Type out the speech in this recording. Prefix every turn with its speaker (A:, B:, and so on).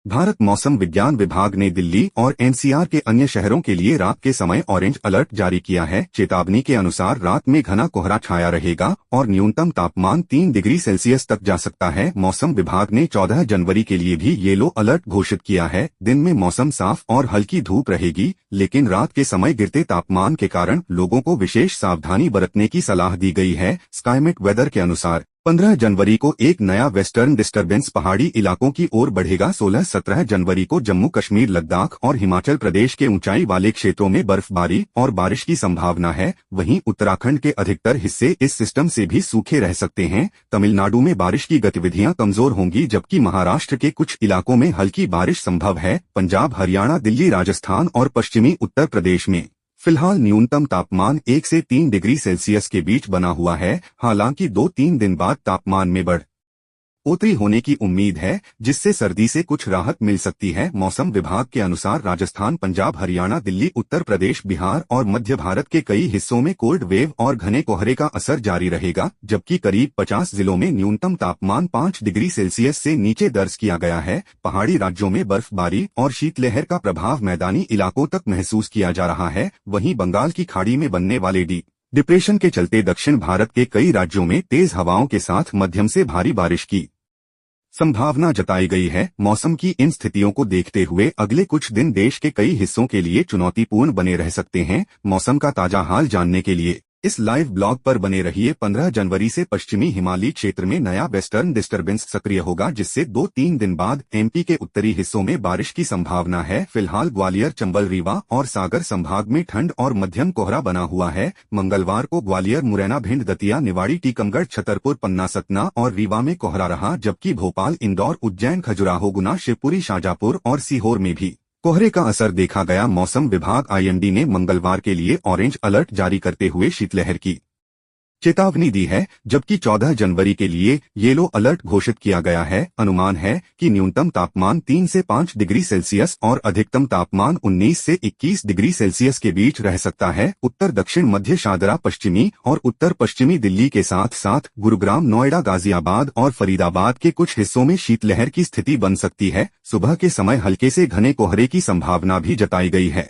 A: भारत मौसम विज्ञान विभाग ने दिल्ली और एनसीआर के अन्य शहरों के लिए रात के समय ऑरेंज अलर्ट जारी किया है। चेतावनी के अनुसार रात में घना कोहरा छाया रहेगा और न्यूनतम तापमान 3 डिग्री सेल्सियस तक जा सकता है। मौसम विभाग ने 14 जनवरी के लिए भी येलो अलर्ट घोषित किया है। दिन में मौसम साफ और हल्की धूप रहेगी, लेकिन रात के समय गिरते तापमान के कारण लोगों को विशेष सावधानी बरतने की सलाह दी गई है। स्काईमेट वेदर के अनुसार 15 जनवरी को एक नया वेस्टर्न डिस्टर्बेंस पहाड़ी इलाकों की ओर बढ़ेगा। 16-17 जनवरी को जम्मू कश्मीर, लद्दाख और हिमाचल प्रदेश के ऊंचाई वाले क्षेत्रों में बर्फबारी और बारिश की संभावना है। वहीं उत्तराखंड के अधिकतर हिस्से इस सिस्टम से भी सूखे रह सकते हैं। तमिलनाडु में बारिश की गतिविधियां कमजोर होंगी, जबकि महाराष्ट्र के कुछ इलाकों में हल्की बारिश संभव है। पंजाब, हरियाणा, दिल्ली, राजस्थान और पश्चिमी उत्तर प्रदेश में फिलहाल न्यूनतम तापमान 1 से 3 डिग्री सेल्सियस के बीच बना हुआ है। हालांकि 2-3 दिन बाद तापमान में बढ़ोतरी होने की उम्मीद है, जिससे सर्दी से कुछ राहत मिल सकती है। मौसम विभाग के अनुसार राजस्थान, पंजाब, हरियाणा, दिल्ली, उत्तर प्रदेश, बिहार और मध्य भारत के कई हिस्सों में कोल्ड वेव और घने कोहरे का असर जारी रहेगा, जबकि करीब 50 जिलों में न्यूनतम तापमान 5 डिग्री सेल्सियस से नीचे दर्ज किया गया है। पहाड़ी राज्यों में बर्फबारी और शीतलहर का प्रभाव मैदानी इलाकों तक महसूस किया जा रहा है। वहीं बंगाल की खाड़ी में बनने वाले डिप्रेशन के चलते दक्षिण भारत के कई राज्यों में तेज हवाओं के साथ मध्यम से भारी बारिश की संभावना जताई गई है। मौसम की इन स्थितियों को देखते हुए अगले कुछ दिन देश के कई हिस्सों के लिए चुनौतीपूर्ण बने रह सकते हैं। मौसम का ताजा हाल जानने के लिए इस लाइव ब्लॉग पर बने रहिए। 15 जनवरी से पश्चिमी हिमालयी क्षेत्र में नया वेस्टर्न डिस्टर्बेंस सक्रिय होगा, जिससे 2-3 दिन बाद एमपी के उत्तरी हिस्सों में बारिश की संभावना है। फिलहाल ग्वालियर, चंबल, रीवा और सागर संभाग में ठंड और मध्यम कोहरा बना हुआ है। मंगलवार को ग्वालियर, मुरैना, भिंड, दतिया, निवाड़ी, टीकमगढ़, छतरपुर, पन्ना, सतना और रीवा में कोहरा रहा, जबकि भोपाल, इंदौर, उज्जैन, खजुराहो, गुना, शिवपुरी, शाजापुर और सीहोर में भी कोहरे का असर देखा गया। मौसम विभाग आईएमडी ने मंगलवार के लिए ऑरेंज अलर्ट जारी करते हुए शीतलहर की चेतावनी दी है, जबकि 14 जनवरी के लिए येलो अलर्ट घोषित किया गया है। अनुमान है कि न्यूनतम तापमान 3 से 5 डिग्री सेल्सियस और अधिकतम तापमान 19 से 21 डिग्री सेल्सियस के बीच रह सकता है। उत्तर दक्षिण मध्य शादरा, पश्चिमी और उत्तर पश्चिमी दिल्ली के साथ साथ गुरुग्राम, नोएडा, गाजियाबाद और फरीदाबाद के कुछ हिस्सों में शीतलहर की स्थिति बन सकती है। सुबह के समय हल्के से घने कोहरे की संभावना भी जताई गई है।